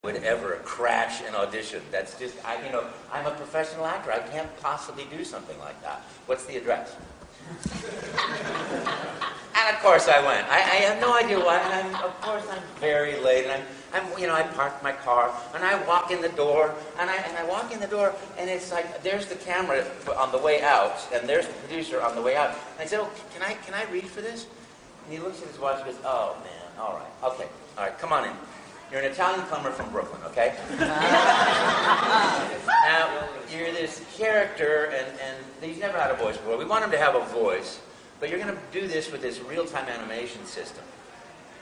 would ever crash an audition. That's just, I'm a professional actor. I can't possibly do something like that. What's the address? And of course I went. I have no idea why. And of course I'm very late. And I parked my car and I walk in the door and I walk in the door and it's like there's the camera on the way out and there's the producer on the way out. And I said, "Oh, can I read for this?" And he looks at his watch and goes, "Oh man, all right, okay, all right, come on in. You're an Italian plumber from Brooklyn, okay? Now, you're this character, and he's never had a voice before. We want him to have a voice, but you're going to do this with this real-time animation system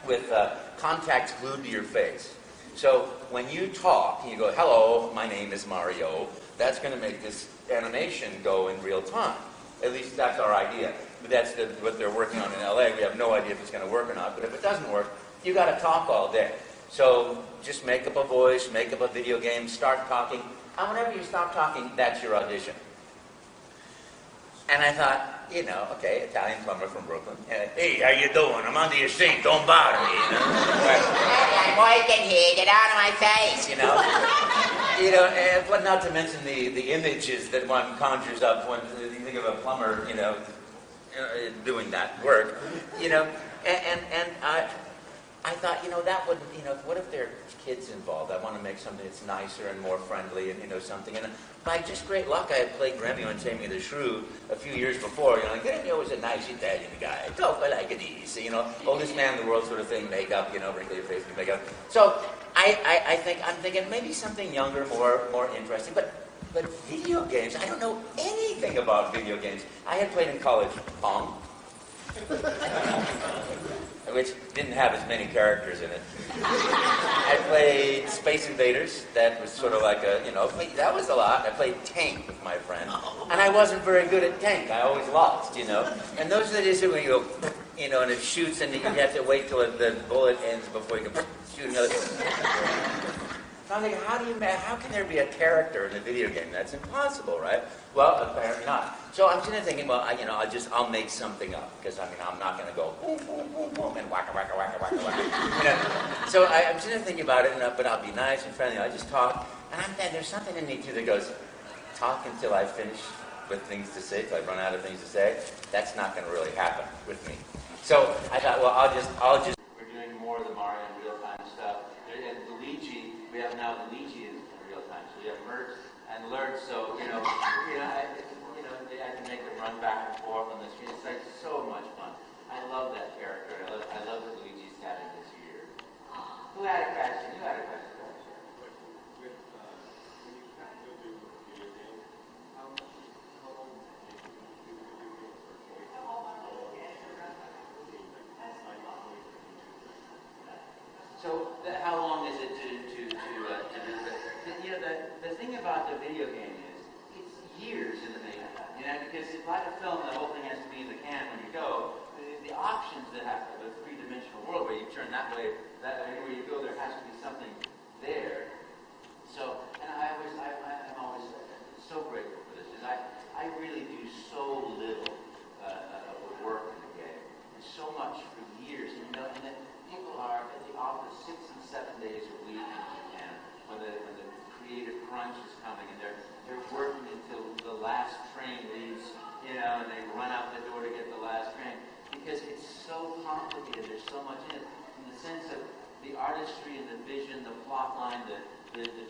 with contacts glued to your face. So when you talk, and you go, 'Hello, my name is Mario,' that's going to make this animation go in real time. At least that's our idea. But that's what they're working on in LA. We have no idea if it's going to work or not, but if it doesn't work, you got to talk all day. So just make up a voice, make up a video game, start talking, and whenever you stop talking, that's your audition. And I thought, okay, Italian plumber from Brooklyn. Hey, how you doing? I'm under your sink, don't bother me, I'm working here, get out of my face, But not to mention the images that one conjures up when you think of a plumber, doing that work, and I thought, that wouldn't, what if there are kids involved? I want to make something that's nicer and more friendly and, something. And by just great luck, I had played Gremio in Taming of the Shrew a few years before. Gremio was a nice Italian guy. Talk like it is, oldest man in the world sort of thing, makeup, wrinkle your face, makeup. So I'm thinking maybe something younger, more interesting. But video games, I don't know anything about video games. I had played in college Pong. Which didn't have as many characters in it. I played Space Invaders. That was sort of like that was a lot. I played Tank with my friend. And I wasn't very good at Tank. I always lost, And those are the days when you go, and it shoots and you have to wait till the bullet ends before you can shoot another. So I'm thinking, how can there be a character in a video game? That's impossible, right? Well, apparently not. So I'm sitting there thinking, well, I'll make something up because I'm not going to go boom, boom, boom, boom, and wacka, wacka, wacka, wacka, wacka. So I'm sitting there thinking about it, but I'll be nice and friendly. I just talk, and there's something in me too that goes, talk until I finish with things to say, till I run out of things to say. That's not going to really happen with me. So I thought, well, I'll just. We're doing more of the Mario in real time stuff. And Luigi, we have now Luigi in real time. So we have Mert and Lurch. So I can make them run back and forth on the screen. It's like so much fun. I love that character. I love that Luigi's having this year. Who had a question? You had a question. So how long is it to do that? The thing about the video game is it's years in the making. Because like a film, the whole thing has to be in the can when you go. The options that have the three-dimensional world where you turn that way, where you go, there has to be something there. So, and I'm always so grateful for this because I really do so little of the work in the game and so much for years. And then people are at the office 6 and 7 days a week in Japan when the creative crunch is coming and they're working until the last train leaves, and they run out the door to get the last train because it's so complicated. There's so much in it, in the sense of the artistry and the vision, the plot line, the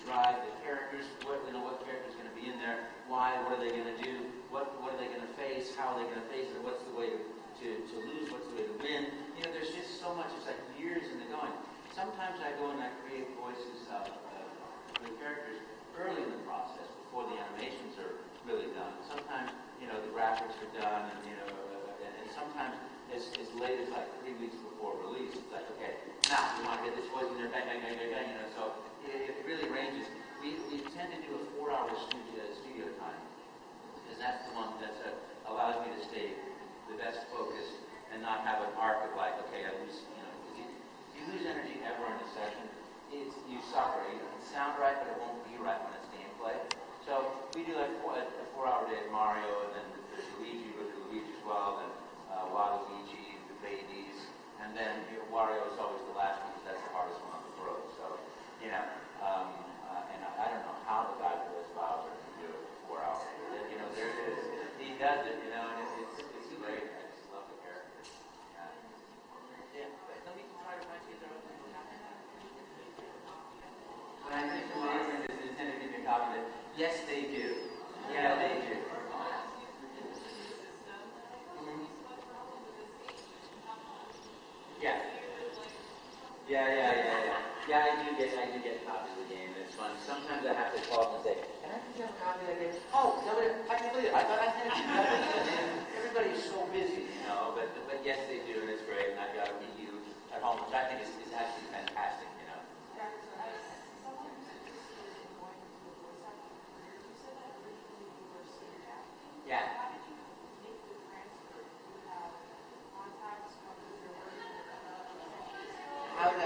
drive, the characters. What character's going to be in there? Why? What are they going to do? What are they going to face? How are they going to face it? What's the way to lose? What's the way to win? There's just so much. It's like years in the going. Sometimes I go and I create voices for the characters early in the process before the animations are really done. Sometimes the graphics are done, and sometimes as late as like 3 weeks before release, it's like, okay, now we want to get this voice in there, bang, bang, bang, bang, bang. So it really ranges. We tend to do a 4-hour studio time because that's the one that allows me to stay the best focused and not have an arc of like, okay, I lose, because if you lose energy ever in a session, it's And I don't know how the guy who does Bowser can do it for 4 hours. You know, there it is. He does it, you know, and it's great. I just love the character. Yeah, but let me try to find you there. But I think the management is intended to give me a copy that, yes, they do. Yeah, they do. Yeah. Yeah, I do get copies of the game, and it's fun. Sometimes I have to call up and say, can I please have a copy of that game? Oh, no, I can't believe it. I thought I sent it to you. Everybody's so busy, you know, but yes, they do, and it's great, and I've got a Wii U at home, which I think is actually fantastic, you know. Yeah. How did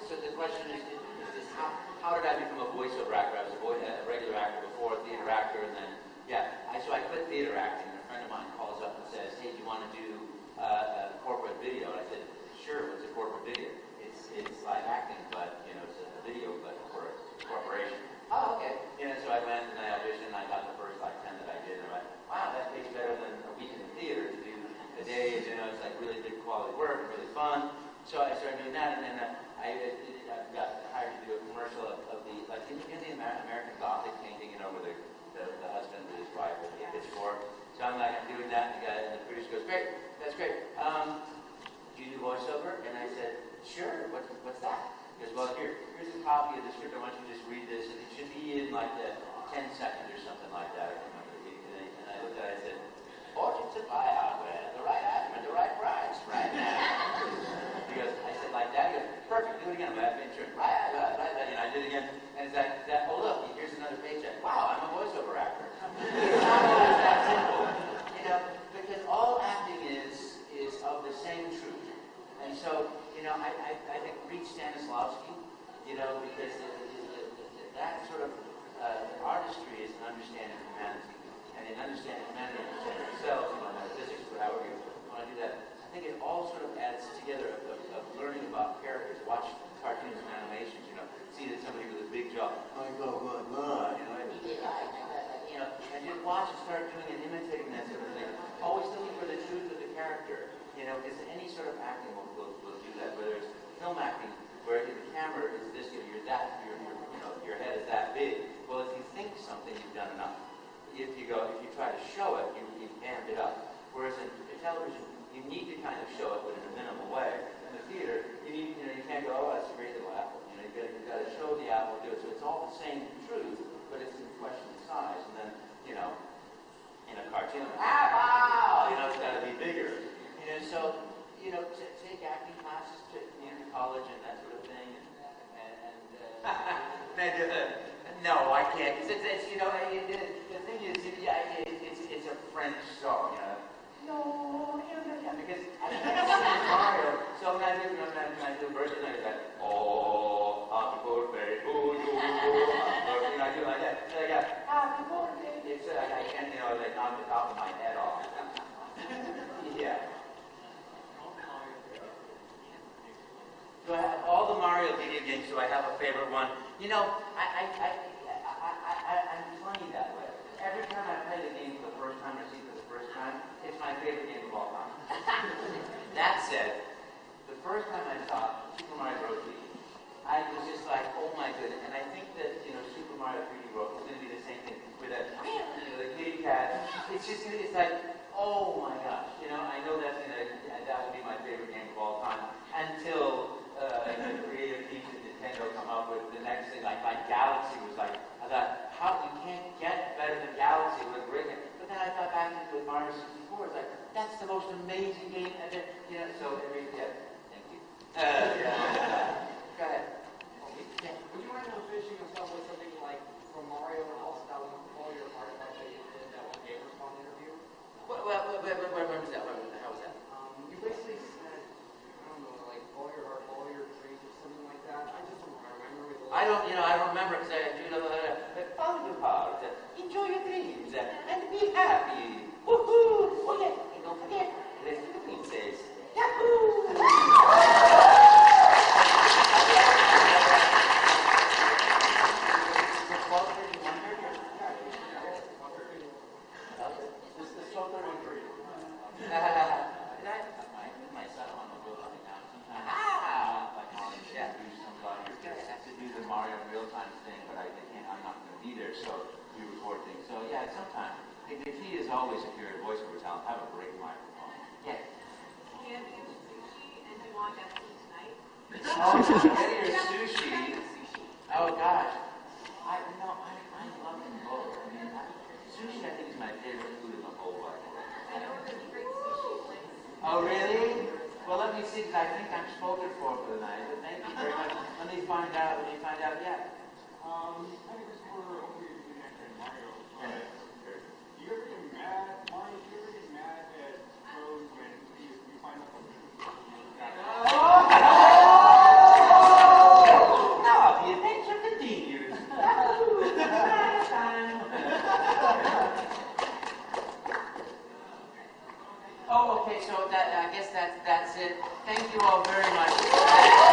so the question is how did I become a voiceover actor? I was a regular actor before, a theater actor, and then, so I quit theater acting, and a friend of mine calls up and says, hey, do you want to do a corporate video? And I said, sure, what's a corporate video? It's live acting, but, you know, it's a video, but for a corporation. Oh, okay. You know, so I went and I auditioned, and I got the first, 10 that I did, and I went, wow, that takes better than a week in the theater to do a day, you know, it's like really good quality work, really fun. So I started doing that, and then I got hired to do a commercial of the, in the American Gothic painting, you know, where the husband and his wife with the pitchfork. So I'm doing that, and the producer goes, great, that's great. Do you do voiceover? And I said, sure, what's that? He goes, well, here's a copy of the script, I want you to just read this, and it should be in the 10 seconds or something like that. I can't remember. And I looked at it and I said, fortune to buy hardware, the right item at the right price, right now. He goes, I said, like that? He goes, perfect, do it again. I'm going to have insurance. Right. You know, I did it again. And it's like, oh, look, here's another paycheck. Wow, I'm a voiceover actor. It's not always that simple. You know, because all acting is of the same truth. And so, you know, I think read Stanislavski, you know, because that sort of artistry is an understanding of humanity. And in understanding humanity, understanding ourselves, you know, metaphysics, or however you want to do that, I think it all sort of adds together of learning about characters. Watch cartoons and animations, you know, see that somebody with a big jaw, you know, and just watch and start doing and imitating that sort of thing. Always looking for the truth of the character, you know, because any sort of acting will do that, whether it's film acting, where the camera is this, you know, your head is that big. Well, if you think something, you've done enough. If you try to show it, you've amped it up. Whereas in television, you need to kind of show it, but in a minimal way. In the theater, you can't go, oh, that's a great little apple. You know, you've got to show the apple, do it. So it's all the same truth, but it's in question of size. And then, you know, in a cartoon, apple, you know, it's got to be bigger. You know, so, you know, take acting classes to community college and that sort of thing. No, I can't. It's you know, the thing is, it's a French song, you know. No, because I can't Mario. So when I do a version, I go, oh, happy birthday to you. You know, I do it like that. So I got happy birthday. It's I can't, you know, knock the top of my head off. Yeah. So I have all the Mario video games, so I have a favorite one. You know, I'm funny that way. Every time I play the game for the first time or see it for the first time, it's my favorite game of all time. That said, the first time I saw Super Mario Bros. 3D, I was just like, oh my goodness. And I think that, you know, Super Mario 3D World is going to be the same thing with that, you know, the kitty cat. It's just going to, it's like, oh my gosh. You know, I know that will be my favorite game of all time until the creative teams at Nintendo come up with the next thing, like Galaxy was like, I thought, how you can't get better than Galaxy with a great game. But then I thought back into Mario 64, it's like, that's the most amazing game ever. You know, so thank you. Go ahead. Would you mind finishing us up with something like from Mario and also that one all your part like that you did that one Gamerspawn interview? Where was that? How was that? You basically said, I don't know, like follow your heart, follow your dreams or something like that. I just don't remember. I don't remember because I do follow your heart, enjoy your dreams, and be happy. Woohoo! Oh yeah, and don't forget, listen to the princess. Yahoo! so we record things. So yeah, sometimes the key is always if you're a voiceover talent, have a great microphone. Yeah. Can you sushi and you want that food tonight? Oh, spaghetti or sushi? Oh gosh, I love them both. I mean, sushi I think is my favorite food in the whole wide world. I know a really great sushi place. Oh really? Well, let me see, because I think I'm spoken for the night. But thank you very much. Let me find out. Yeah. I think this were hopefully you can answer Mario. Yeah. Do you ever get mad, Mario? Do you ever get mad at pros when you find out something? No, the adventure continues. Oh, okay. So I guess that's it. Thank you all very much.